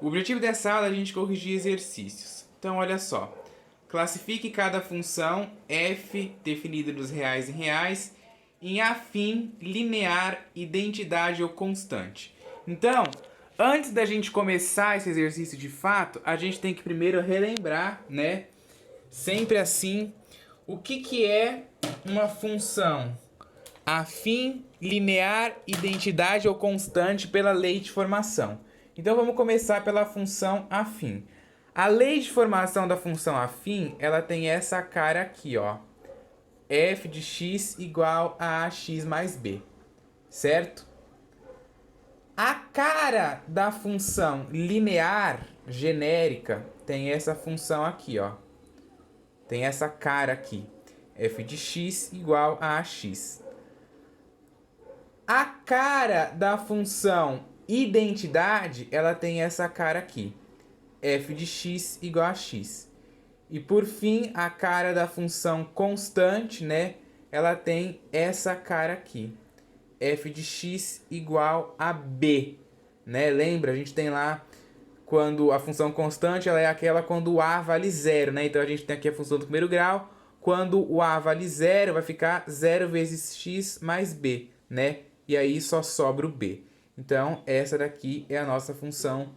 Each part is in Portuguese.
O objetivo dessa aula é a gente corrigir exercícios. Então, olha só. Classifique cada função f definida dos reais em reais em afim, linear, identidade ou constante. Então, antes da gente começar esse exercício de fato, a gente tem que primeiro relembrar, né? Sempre assim, o que é uma função afim, linear, identidade ou constante pela lei de formação. Então vamos começar pela função afim. A lei de formação da função afim, ela tem essa cara aqui, ó. F de x igual a ax mais b, certo? A cara da função linear genérica tem essa função aqui, ó. Tem essa cara aqui. F de x igual a ax. A cara da função identidade, ela tem essa cara aqui. F de x igual a x. E por fim, a cara da função constante, né? Ela tem essa cara aqui. F de x igual a b, né? Lembra, a gente tem lá quando a função constante, ela é aquela quando o a vale zero, né? Então a gente tem aqui a função do primeiro grau. Quando o a vale zero, vai ficar 0 vezes x mais b, né? E aí só sobra o b. Então, essa daqui é a nossa função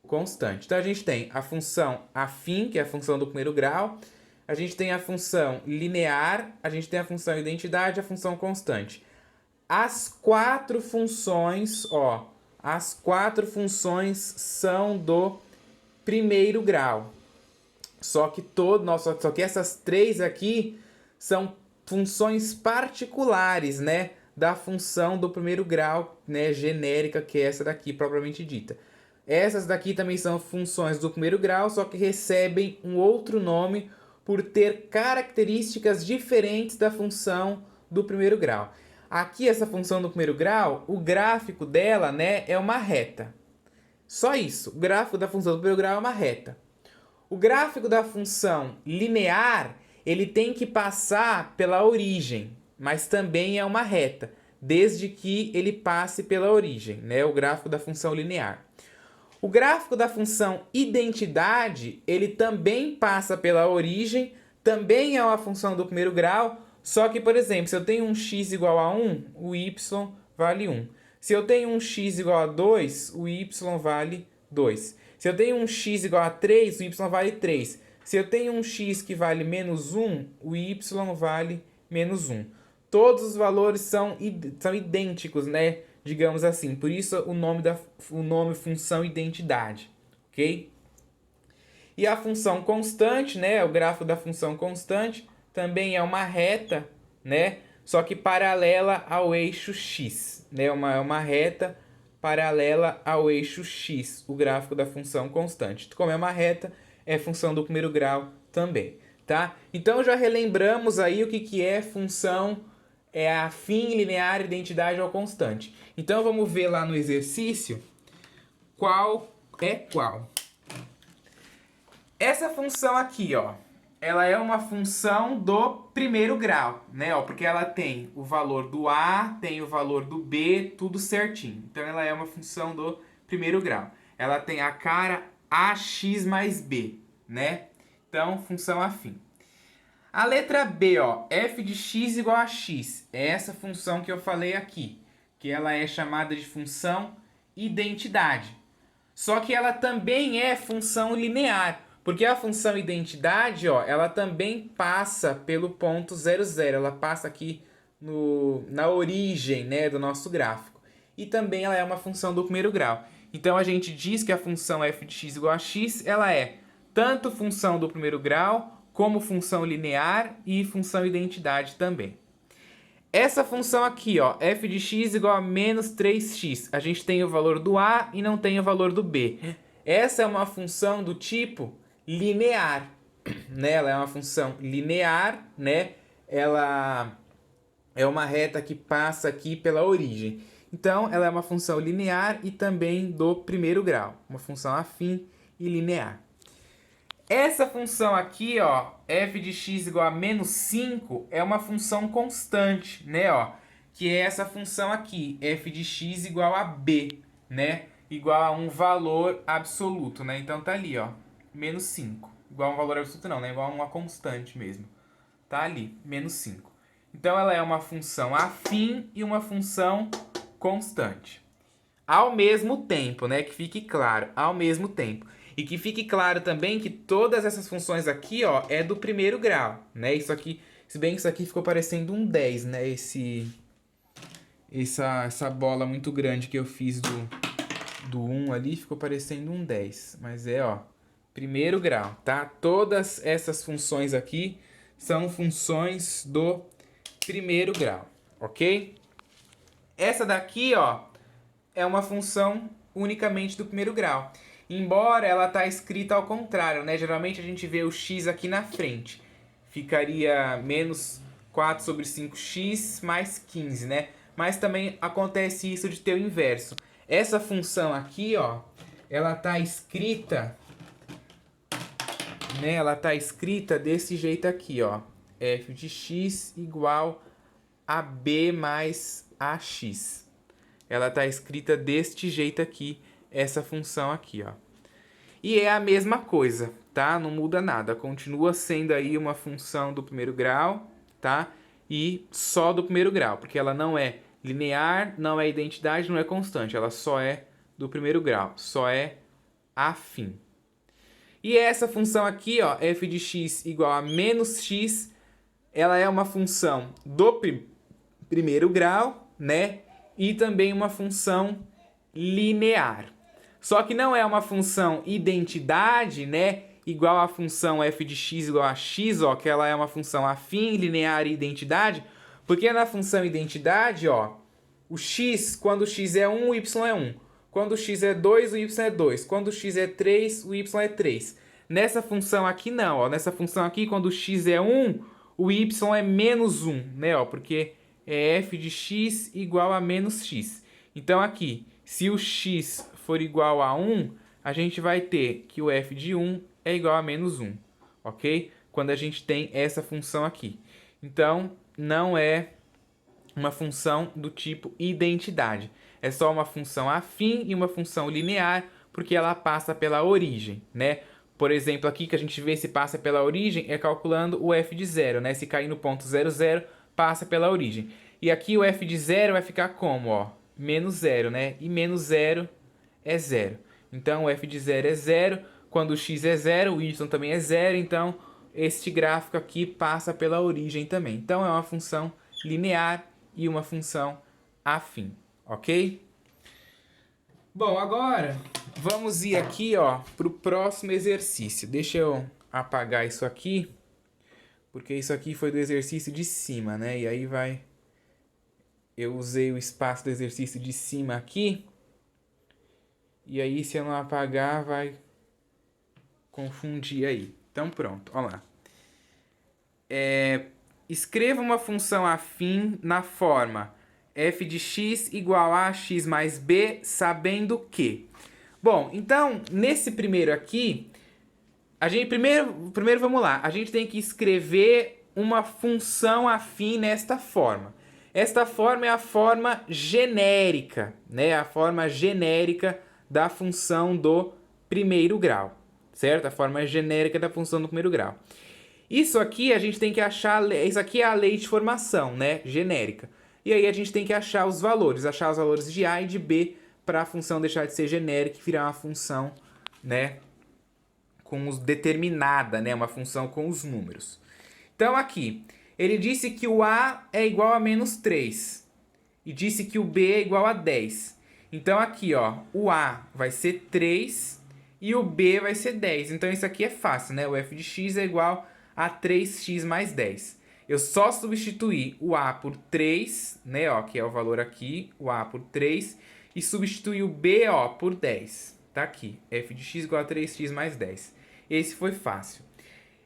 constante. Então, a gente tem a função afim, que é a função do primeiro grau. A gente tem a função linear, a gente tem a função identidade e a função constante. As quatro funções, ó, as quatro funções são do primeiro grau. Só que essas três aqui são funções particulares, né, da função do primeiro grau, né, genérica, que é essa daqui propriamente dita. Essas daqui também são funções do primeiro grau, só que recebem um outro nome por ter características diferentes da função do primeiro grau. Aqui essa função do primeiro grau, o gráfico dela, né, é uma reta. Só isso, o gráfico da função do primeiro grau é uma reta. O gráfico da função linear, ele tem que passar pela origem, mas também é uma reta, desde que ele passe pela origem, né? O gráfico da função linear. O gráfico da função identidade, ele também passa pela origem, também é uma função do primeiro grau, só que, por exemplo, se eu tenho um x igual a 1, o y vale 1. Se eu tenho um x igual a 2, o y vale 2. Se eu tenho um x igual a 3, o y vale 3. Se eu tenho um x que vale menos 1, o y vale menos 1. Todos os valores são idênticos, né? Digamos assim. Por isso o nome função identidade. Ok? E a função constante, né? O gráfico da função constante também é uma reta, né? Só que paralela ao eixo x, né? Uma reta paralela ao eixo x, o gráfico da função constante. Como é uma reta, é função do primeiro grau também, tá? Então já relembramos aí o que é função afim, linear, identidade ou constante. Então vamos ver lá no exercício qual é qual. Essa função aqui, ó, ela é uma função do primeiro grau, né? Ó, porque ela tem o valor do A, tem o valor do B, tudo certinho. Então ela é uma função do primeiro grau. Ela tem a cara AX mais B, né? Então, função afim. A letra B, ó, f de x igual a x. É essa função que eu falei aqui, que ela é chamada de função identidade. Só que ela também é função linear. Porque a função identidade, ó, ela também passa pelo ponto 0, 0. Ela passa aqui na origem, né, do nosso gráfico. E também ela é uma função do primeiro grau. Então a gente diz que a função f de x igual a x, ela é tanto função do primeiro grau, como função linear e função identidade também. Essa função aqui, ó, f de x igual a menos 3x. A gente tem o valor do a e não tem o valor do b. Essa é uma função do tipo linear, né? Ela é uma função linear, né? Ela é uma reta que passa aqui pela origem. Então, ela é uma função linear e também do primeiro grau. Uma função afim e linear. Essa função aqui, ó, f de x igual a menos 5, é uma função constante, né? Ó, que é essa função aqui, f de x igual a b, né? igual a um valor absoluto, né? Então tá ali, ó, menos 5. Igual a um valor absoluto não, né? Igual a uma constante mesmo. Tá ali, menos 5. Então ela é uma função afim e uma função constante. Ao mesmo tempo, né? Que fique claro, ao mesmo tempo. E que fique claro também que todas essas funções aqui, ó, é do primeiro grau, né? Isso aqui, se bem que isso aqui ficou parecendo um 10, né? Essa bola muito grande que eu fiz do 1 ali ficou parecendo um 10. Mas é, ó, primeiro grau, tá? Todas essas funções aqui são funções do primeiro grau, ok? Essa daqui, ó, é uma função unicamente do primeiro grau. Embora ela tá escrita ao contrário, né? Geralmente a gente vê o x aqui na frente. Ficaria menos 4 sobre 5x mais 15, né? Mas também acontece isso de ter o inverso. Essa função aqui, ó, ela tá escrita, né? Ela tá escrita desse jeito aqui, ó. F de x igual a b mais ax. Ela tá escrita deste jeito aqui, essa função aqui, ó. E é a mesma coisa, tá? Não muda nada. Continua sendo aí uma função do primeiro grau, tá? E só do primeiro grau, porque ela não é linear, não é identidade, não é constante. Ela só é do primeiro grau, só é afim. E essa função aqui, ó, f de x igual a menos x, ela é uma função do primeiro grau, né? E também uma função linear. Só que não é uma função identidade, né? Igual a função f de x igual a x, ó, que ela é uma função afim, linear e identidade. Porque na função identidade, ó, o x, quando o x é 1, o y é 1. Quando o x é 2, o y é 2. Quando o x é 3, o y é 3. Nessa função aqui não, ó. Nessa função aqui, quando o x é 1, o y é menos 1, né? Ó, porque é f de x igual a menos x. Então aqui, se o x for igual a 1, a gente vai ter que o f de 1 é igual a menos 1, ok? Quando a gente tem essa função aqui. Então, não é uma função do tipo identidade. É só uma função afim e uma função linear, porque ela passa pela origem, né? Por exemplo, aqui que a gente vê se passa pela origem é calculando o f de 0, né? Se cair no ponto 0, 0, passa pela origem. E aqui o f de 0 vai ficar como, ó? Menos 0, né? E menos 0 é 0. Então, o f de 0 é 0. Quando o x é 0, o y também é 0. Então, este gráfico aqui passa pela origem também. Então, é uma função linear e uma função afim, ok? Bom, agora vamos ir aqui, ó, para o próximo exercício. Deixa eu apagar isso aqui, porque isso aqui foi do exercício de cima, né? E aí vai... Eu usei o espaço do exercício de cima aqui. E aí, se eu não apagar, vai confundir aí. Então, pronto, ó lá. Escreva uma função afim na forma f de x igual a x mais b, sabendo que... Bom, então, nesse primeiro aqui, a gente primeiro vamos lá. A gente tem que escrever uma função afim nesta forma. Esta forma é a forma genérica, né? A forma genérica da função do primeiro grau, certo? A forma genérica da função do primeiro grau. Isso aqui a gente tem que achar, isso aqui é a lei de formação, né? Genérica. E aí a gente tem que achar os valores de A e de B para a função deixar de ser genérica e virar uma função, né, com os determinada, né, uma função com os números. Então aqui, ele disse que o A é igual a menos 3 e disse que o B é igual a 10. Então aqui, ó, o A vai ser 3 e o B vai ser 10. Então isso aqui é fácil, né? O f de x é igual a 3x mais 10. Eu só substituir o A por 3, né, ó, que é o valor aqui, o A por 3, e substituir o B, ó, por 10. Tá aqui, f de x igual a 3x mais 10. Esse foi fácil.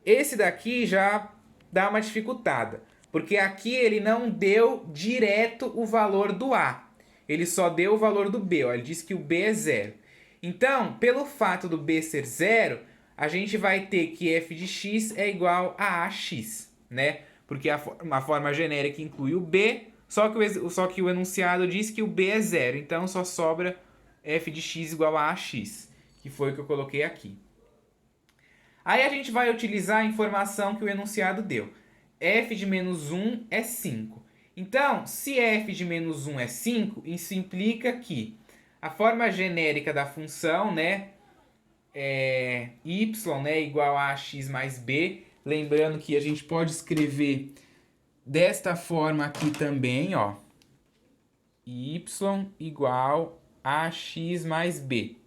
Esse daqui já dá uma dificultada, porque aqui ele não deu direto o valor do A. Ele só deu o valor do B, ó, ele disse que o B é 0. Então, pelo fato do B ser 0, a gente vai ter que f de x é igual a ax, né? Porque a forma genérica inclui o B, só que o enunciado diz que o B é 0. Então, só sobra f de x igual a ax, que foi o que eu coloquei aqui. Aí a gente vai utilizar a informação que o enunciado deu. F de menos 1 é 5. Então, se f de menos 1 é 5, isso implica que a forma genérica da função, né, é y, né, igual a x mais b. Lembrando que a gente pode escrever desta forma aqui também, ó. Y igual a x mais b.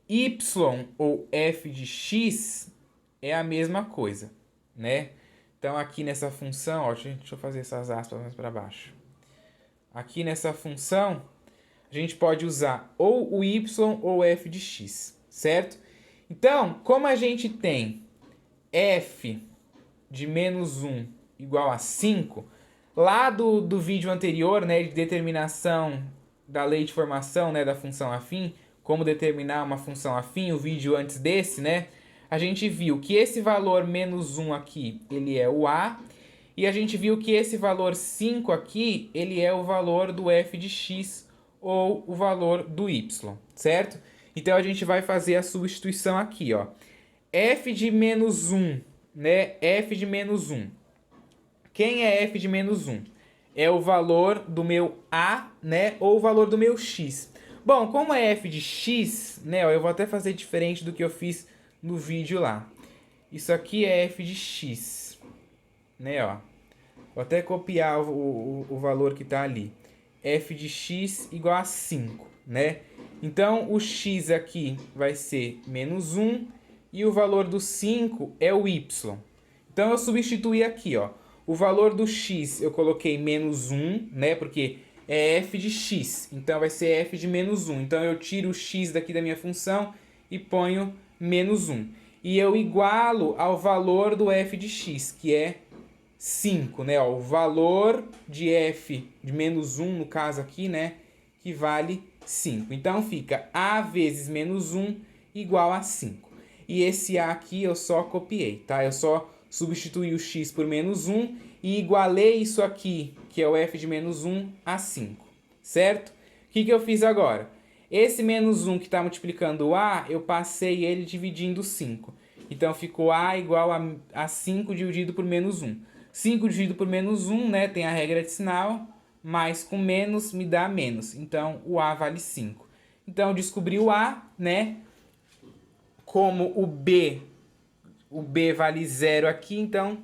Y ou f de x é a mesma coisa, né? Então, aqui nessa função, ó, deixa eu fazer essas aspas mais para baixo. Aqui nessa função, a gente pode usar ou o y ou f de x, certo? Então, como a gente tem f de menos 1 igual a 5, lá do vídeo anterior, né, de determinação da lei de formação, né, da função afim, como determinar uma função afim, o vídeo antes desse, né, a gente viu que esse valor menos 1 aqui, ele é o a, e a gente viu que esse valor 5 aqui, ele é o valor do f de x ou o valor do y, certo? Então, a gente vai fazer a substituição aqui, ó. F de menos 1, né? F de menos 1. Quem é f de menos 1? É o valor do meu a, né? Ou o valor do meu x. Bom, como é f de x, né? Ó, eu vou até fazer diferente do que eu fiz no vídeo lá. Isso aqui é f de x, né? Ó. Vou até copiar o valor que está ali. F de x igual a 5, né? Então, o x aqui vai ser menos 1 e o valor do 5 é o y. Então, eu substituí aqui, ó. O valor do x eu coloquei menos 1, né? Porque é f de x, então vai ser f de menos 1. Então, eu tiro o x daqui da minha função e ponho menos 1. E eu igualo ao valor do f de x, que é 5, né? Ó, o valor de f de menos 1, no caso aqui, né? Que vale 5. Então, fica a vezes menos 1 igual a 5. E esse a aqui eu só copiei, tá? Eu só substituí o x por menos 1 e igualei isso aqui, que é o f de menos 1, a 5, certo? O que eu fiz agora? Esse menos 1 que está multiplicando o a, eu passei ele dividindo 5. Então, ficou a igual a 5 dividido por menos 1. 5 dividido por menos 1, né? Tem a regra de sinal, mais com menos me dá menos. Então, o a vale 5. Então, eu descobri o a, né? Como o b vale 0 aqui, então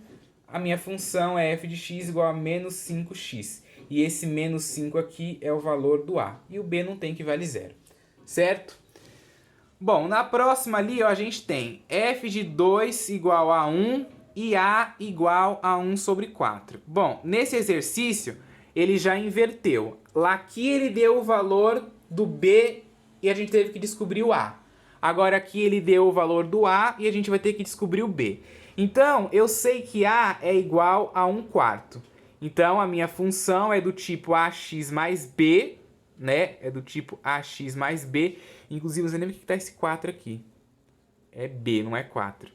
a minha função é f de x igual a menos 5x. E esse menos 5 aqui é o valor do a. E o b não tem, que vale 0. Certo? Bom, na próxima ali, ó, a gente tem f de 2 igual a 1 e a igual a 1 sobre 4. Bom, nesse exercício, ele já inverteu. Lá aqui ele deu o valor do b e a gente teve que descobrir o a. Agora aqui ele deu o valor do a e a gente vai ter que descobrir o b. Então, eu sei que a é igual a 1 quarto. Então, a minha função é do tipo ax mais b, né? É do tipo ax mais b. Inclusive, você lembra que está esse 4 aqui? É b, não é 4.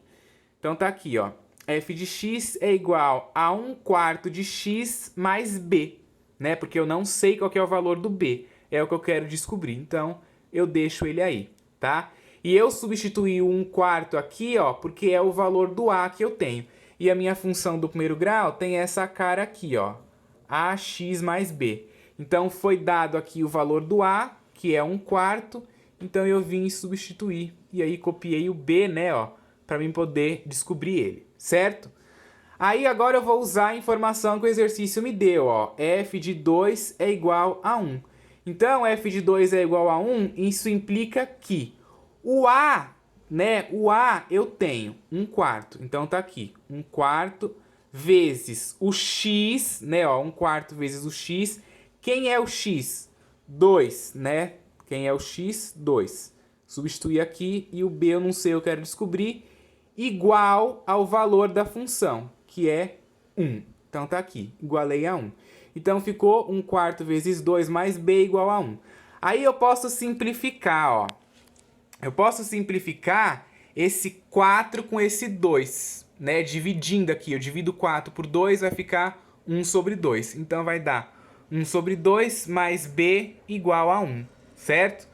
Então, tá aqui, ó. F de x é igual a 1 quarto de x mais b, né? Porque eu não sei qual que é o valor do b. É o que eu quero descobrir. Então, eu deixo ele aí, tá? E eu substituí o 1 quarto aqui, ó, porque é o valor do a que eu tenho. E a minha função do primeiro grau tem essa cara aqui, ó. ax mais b. Então, foi dado aqui o valor do a, que é 1 quarto. Então, eu vim substituir. E aí, copiei o b, né, ó, para mim poder descobrir ele, certo? Aí, agora eu vou usar a informação que o exercício me deu, ó. F de 2 é igual a 1. Então, f de 2 é igual a 1, isso implica que o a, né, o a eu tenho 1 quarto. Então, tá aqui, 1 quarto vezes o x, né, ó, 1 quarto vezes o x. Quem é o x? 2, né? Quem é o x? 2. Substituir aqui e o b eu não sei, eu quero descobrir. Igual ao valor da função, que é 1. Então, tá aqui, igualei a 1. Então, ficou 1 quarto vezes 2 mais b igual a 1. Aí, eu posso simplificar, ó. Eu posso simplificar esse 4 com esse 2, né? Dividindo aqui, eu divido 4 por 2, vai ficar 1 sobre 2. Então, vai dar 1 sobre 2 mais b igual a 1, certo?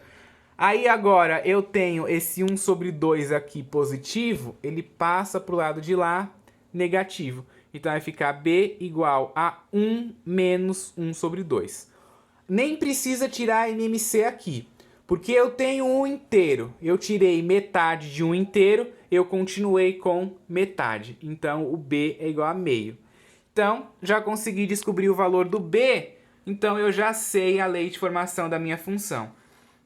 Aí agora eu tenho esse 1 sobre 2 aqui positivo, ele passa para o lado de lá negativo. Então vai ficar b igual a 1 menos 1 sobre 2. Nem precisa tirar NMC aqui, porque eu tenho um inteiro. Eu tirei metade de um inteiro, eu continuei com metade. Então o b é igual a meio. Então já consegui descobrir o valor do b, então eu já sei a lei de formação da minha função.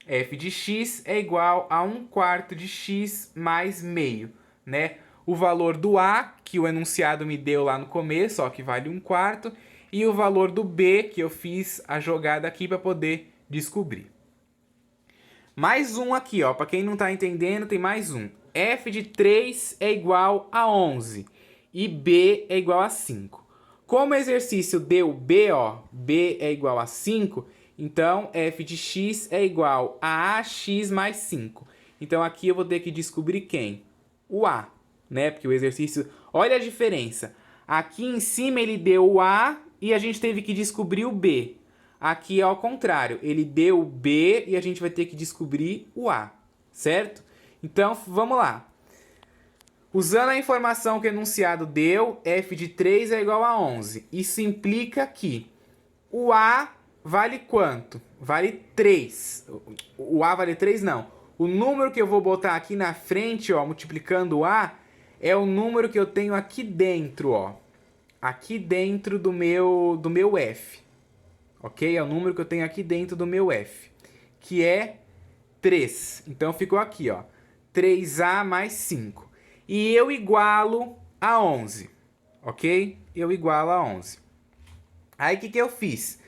F de x é igual a 1/4 de x mais meio, né? O valor do a, que o enunciado me deu lá no começo, ó, que vale 1/4, e o valor do b, que eu fiz a jogada aqui para poder descobrir. Mais um aqui, ó, para quem não está entendendo, tem mais um. F de 3 é igual a 11 e b é igual a 5. Como o exercício deu b, ó, b é igual a 5, então f de x é igual a ax mais 5. Então aqui eu vou ter que descobrir quem? O a, né? Porque o exercício... Olha a diferença. Aqui em cima ele deu o a e a gente teve que descobrir o b. Aqui é ao contrário. Ele deu o b e a gente vai ter que descobrir o a, certo? Então vamos lá. Usando a informação que o enunciado deu, f de 3 é igual a 11. Isso implica que o a vale quanto? Vale 3. O a vale 3 não. O número que eu vou botar aqui na frente, ó, multiplicando o a, é o número que eu tenho aqui dentro, ó. Aqui dentro do meu f. Ok? É o número que eu tenho aqui dentro do meu f. Que é 3. Então ficou aqui, ó. 3a mais 5. E eu igualo a 11. Ok? Eu igualo a 11. Aí o que eu fiz?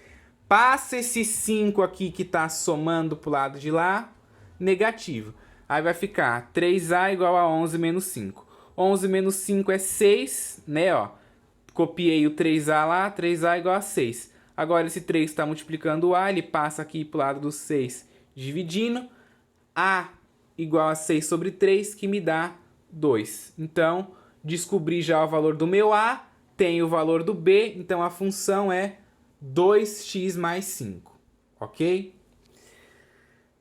Passa esse 5 aqui que está somando para o lado de lá, negativo. Aí vai ficar 3a igual a 11 menos 5. 11 menos 5 é 6, né? Ó, copiei o 3a lá, 3a igual a 6. Agora esse 3 está multiplicando o a, ele passa aqui para o lado do 6 dividindo. A igual a 6 sobre 3, que me dá 2. Então, descobri já o valor do meu a, tenho o valor do b, então a função é 2x mais 5, ok?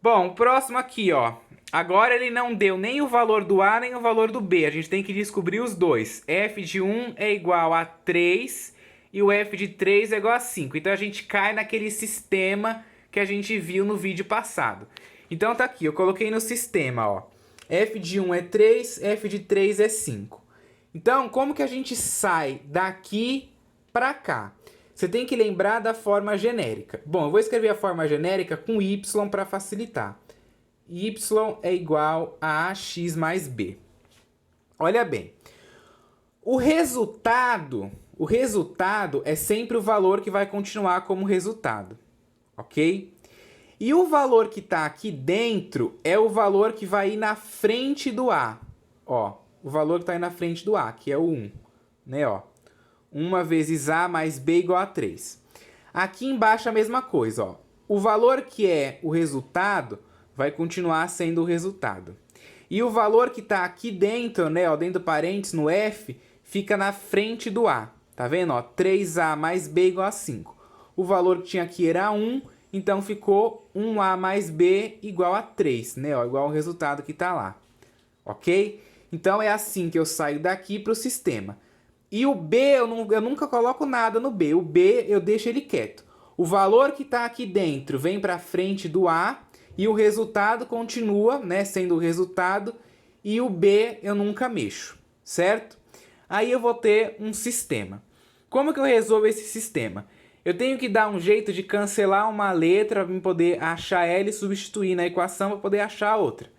Bom, o próximo aqui, ó. Agora ele não deu nem o valor do a, nem o valor do b. A gente tem que descobrir os dois. F de 1 é igual a 3 e o f de 3 é igual a 5. Então a gente cai naquele sistema que a gente viu no vídeo passado. Então tá aqui, eu coloquei no sistema, ó. F de 1 é 3, f de 3 é 5. Então, como que a gente sai daqui para cá? Você tem que lembrar da forma genérica. Bom, eu vou escrever a forma genérica com y para facilitar. Y é igual a ax mais b. Olha bem. O resultado é sempre o valor que vai continuar como resultado. Ok? E o valor que está aqui dentro é o valor que vai ir na frente do a. Ó, o valor que está aí na frente do a, que é o 1. Né, ó. 1 vezes a mais b igual a 3. Aqui embaixo a mesma coisa, ó. O valor que é o resultado vai continuar sendo o resultado. E o valor que está aqui dentro, né, ó, dentro do parênteses, no f, fica na frente do a. Tá vendo? Ó, 3a mais b igual a 5. O valor que tinha aqui era 1, então ficou 1a mais b igual a 3, né? Ó, igual ao resultado que está lá. Ok? Então é assim que eu saio daqui para o sistema. E o b, eu nunca coloco nada no b. O b eu deixo ele quieto. O valor que está aqui dentro vem para frente do a e o resultado continua, né, sendo o resultado. E o b eu nunca mexo, certo? Aí eu vou ter um sistema. Como que eu resolvo esse sistema? Eu tenho que dar um jeito de cancelar uma letra para poder achar ela e substituir na equação para poder achar a outra.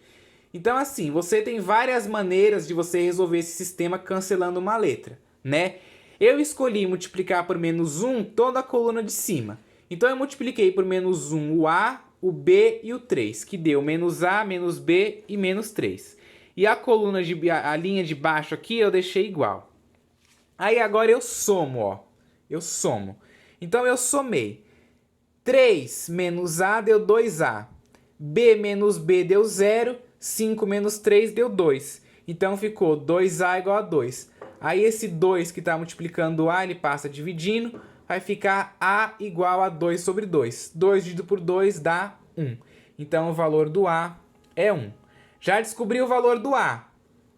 Então assim, você tem várias maneiras de você resolver esse sistema cancelando uma letra, né? Eu escolhi multiplicar por menos 1 toda a coluna de cima. Então eu multipliquei por menos 1 o a, o b e o 3, que deu menos a, menos b e menos 3. E a linha de baixo aqui eu deixei igual. Aí agora eu somo, ó. Eu somo. Então eu somei. 3 menos a deu 2a. B menos b deu 0. 5 menos 3 deu 2. Então ficou 2a igual a 2. Aí esse 2 que está multiplicando o a, ele passa dividindo. Vai ficar a igual a 2 sobre 2. 2 dividido por 2 dá 1. Então o valor do A é 1. Já descobri o valor do A.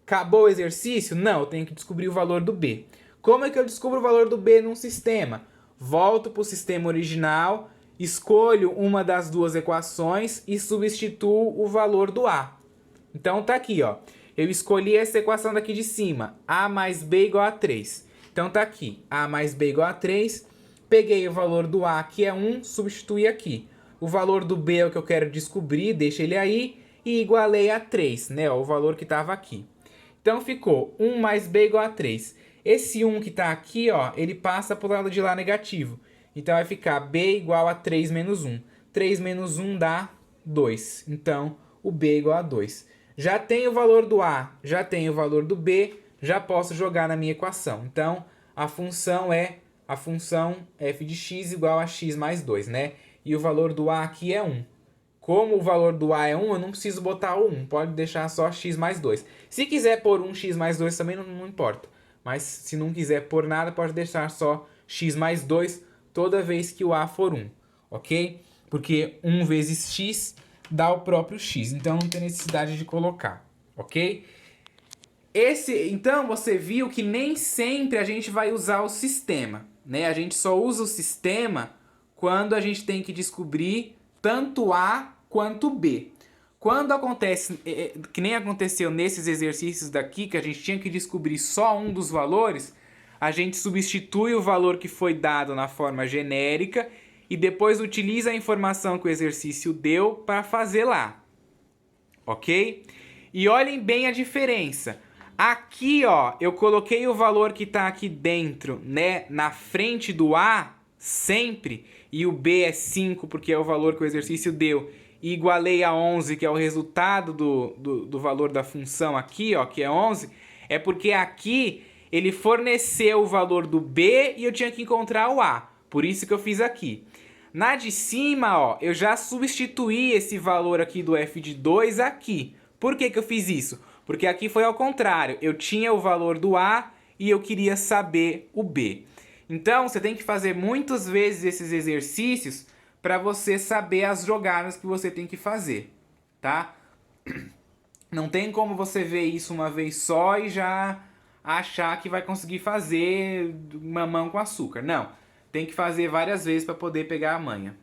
Acabou o exercício? Não, eu tenho que descobrir o valor do B. Como é que eu descubro o valor do B num sistema? Volto para o sistema original, escolho uma das duas equações e substituo o valor do A. Então tá aqui, ó. Eu escolhi essa equação daqui de cima, A mais B igual a 3. Então tá aqui, A mais B igual a 3. Peguei o valor do A, que é 1, substituí aqui. O valor do B é o que eu quero descobrir, deixa ele aí. E igualei a 3, né? Ó, o valor que estava aqui. Então ficou 1 mais B igual a 3. Esse 1 que está aqui, ó, ele passa para o lado de lá negativo. Então vai ficar B igual a 3 menos 1. 3 menos 1 dá 2. Então o B é igual a 2. Já tenho o valor do A, já tenho o valor do B, já posso jogar na minha equação. Então a função é a função f de x igual a x mais 2, né? E o valor do A aqui é 1. Como o valor do A é 1, eu não preciso botar o 1. Pode deixar só x mais 2. Se quiser pôr 1x mais 2 também não importa. Mas se não quiser pôr nada, pode deixar só x mais 2 toda vez que o A for 1. Ok? Porque 1 vezes x dá o próprio x. Então não tem necessidade de colocar. Ok? Então você viu que nem sempre a gente vai usar o sistema, né? A gente só usa o sistema quando a gente tem que descobrir tanto A quanto B. Quando acontece, que nem aconteceu nesses exercícios daqui, que a gente tinha que descobrir só um dos valores, a gente substitui o valor que foi dado na forma genérica e depois utiliza a informação que o exercício deu para fazer lá. Ok? E olhem bem a diferença. Aqui, ó, eu coloquei o valor que está aqui dentro, né, na frente do A, sempre, e o B é 5, porque é o valor que o exercício deu, e igualei a 11, que é o resultado do valor da função aqui, ó, que é 11, é porque aqui ele forneceu o valor do B e eu tinha que encontrar o A. Por isso que eu fiz aqui. Na de cima, ó, eu já substituí esse valor aqui do f de 2 aqui. Por que que eu fiz isso? Porque aqui foi ao contrário. Eu tinha o valor do A e eu queria saber o B. Então, você tem que fazer muitas vezes esses exercícios para você saber as jogadas que você tem que fazer, tá? Não tem como você ver isso uma vez só e já achar que vai conseguir fazer mamão com açúcar. Não, tem que fazer várias vezes para poder pegar a manha.